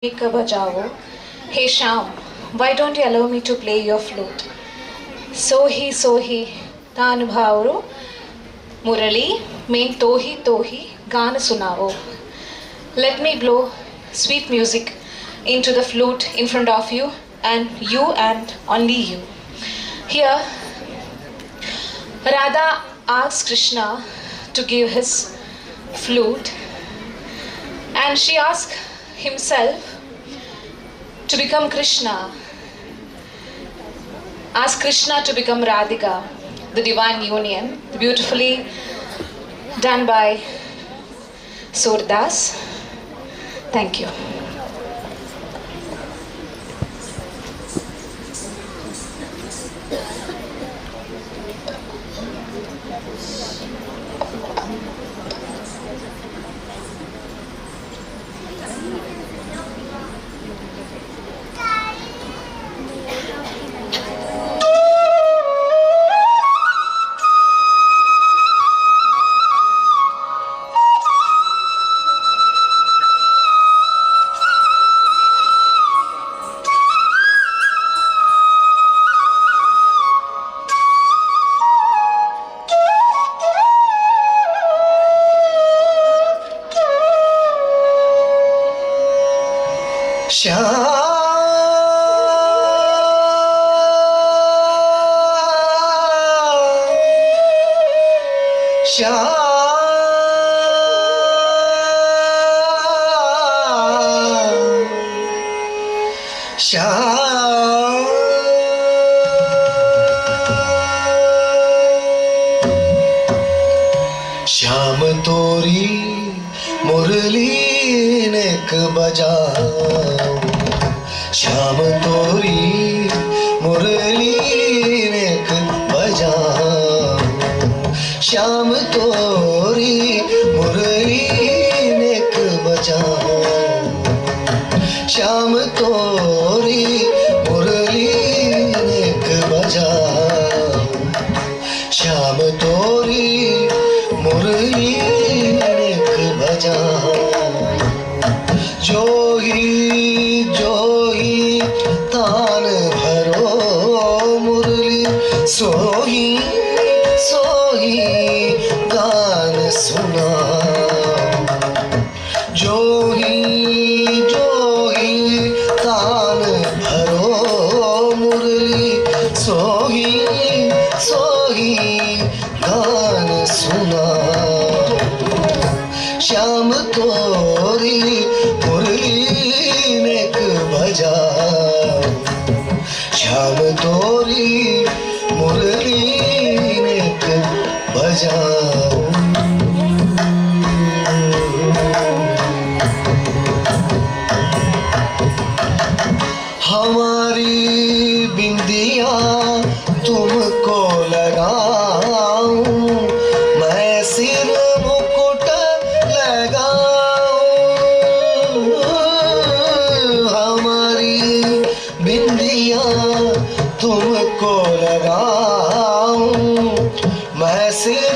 Ek bajao. Hey Sham, why don't you allow me to play your flute? Sohi, Tanubhauru, Murali, main tohi, Gana sunao. Let me blow sweet music into the flute in front of you and only you. Here, Radha asks Krishna to give his flute, and she asks himself to become Krishna, ask Krishna to become Radhika, the divine union, beautifully done by Surdas. Thank you. Shyam तोरी मुरली नेक बजाऊं, श्याम तोरी मुरली नेक बजाऊं, श्याम तोरी मुरली नेक बजाऊं, श्याम तोरी मुरली नेक बजाऊं, श्याम तोरी मुरली नेक बजाऊं। जोही तान भरो मुरली, सोही गान सुनाऊं। जोही तान भरो मुरली, सोही गान सुनाऊं। श्याम तोरी मुरली नेक बजाऊं, श्याम तोरी मुरली नेक बजाऊं। हमारी बिंदिया तुमको लगाऊं, मैं सिर मुकुट लगाऊं। हमारी बिंदिया तुमको लगाऊं, मैं सिर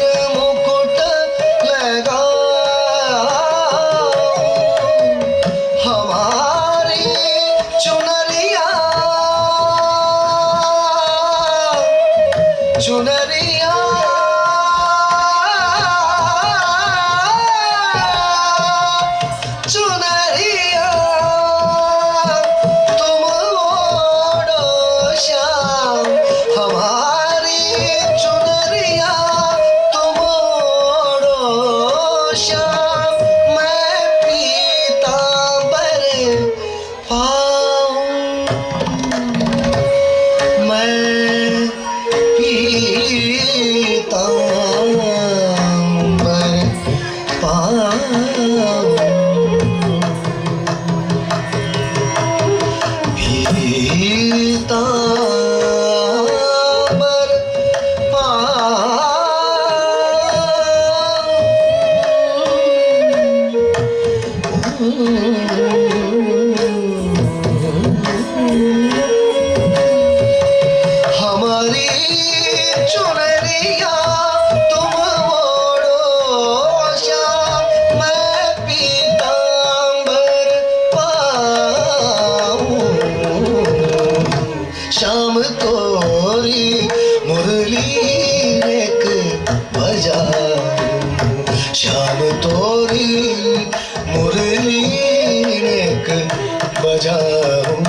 बजाऊं।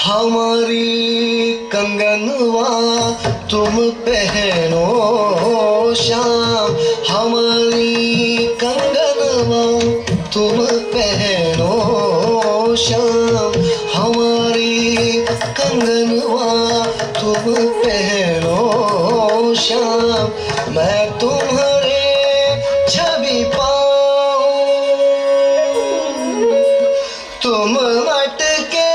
हमारी कंगनवा तुम पहनो श्याम, हमारी कंगनवा तुम पहनो श्याम, हमारी कंगनवा तुम पहनो श्याम, मैं तुम्हारे छवि पाऊं, तुम मटके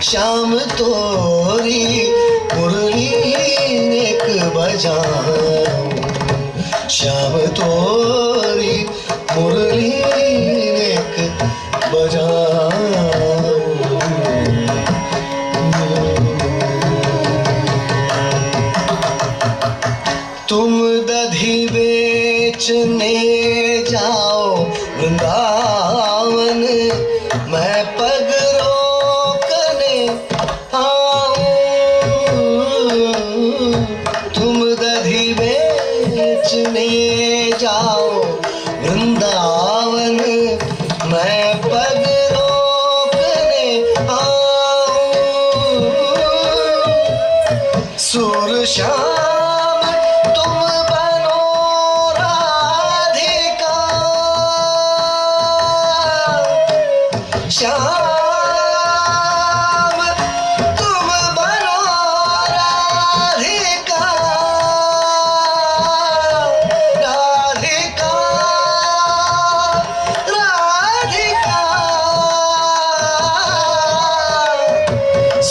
श्याम तोरी मुरली नेक बजाऊं, श्याम तोरी मुरली नेक बजाऊं। तुम दधी बेचने जाओ वृंदावन, मैं पग रोकने आऊं। तुम दधी बेचने जाओ वृंदावन, मैं पग रोकने आऊं। सुर श्याम तुम बनो राधिका, श्याम तुम बनो राधिका, राधिका राधिका।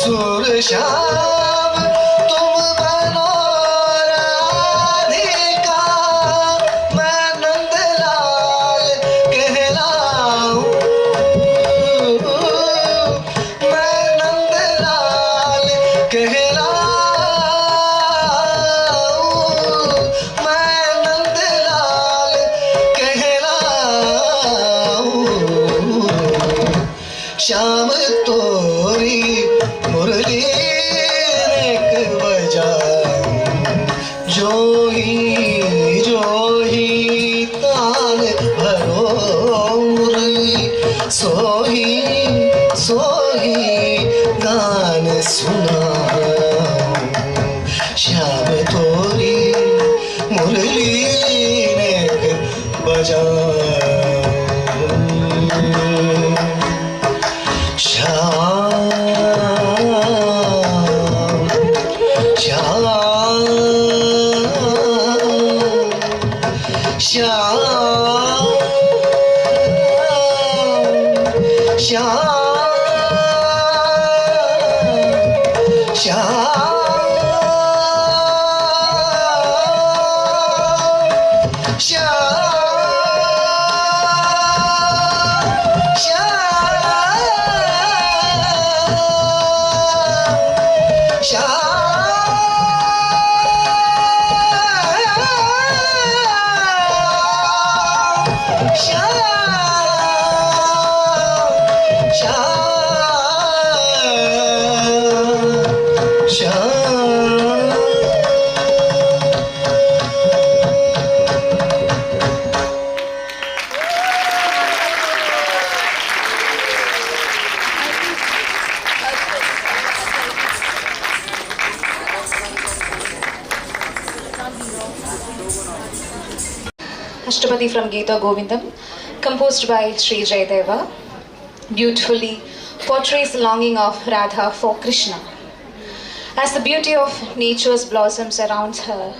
सुर श्याम तुम बनो राधिका, मैं नंदलाल कहलाऊं, मैं नंदलाल कहलाऊं, मैं नंदलाल कहलाऊं। श्याम तोरी मुरली नेक बजाऊं, जो ही तान भरो मुरली, सोही गान सुनाऊं। श्याम तोरी मुरली नेक बजाऊं, Shyam Shyam Shyam Shyam Shyam Ashtapadi from Geeta Govindam, composed by Sri Jayadeva, beautifully portrays the longing of Radha for Krishna. As the beauty of nature's blossoms around her,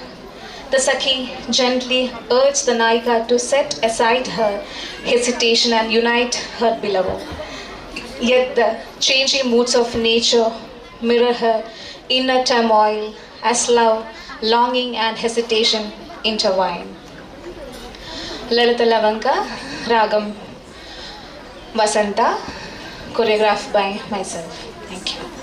the Sakhi gently urged the Naika to set aside her hesitation and unite her beloved. Yet the changing moods of nature mirror her inner turmoil as love, longing, and hesitation intertwine. Lalita Lavanka, Ragam Vasanta, choreographed by myself. Thank you.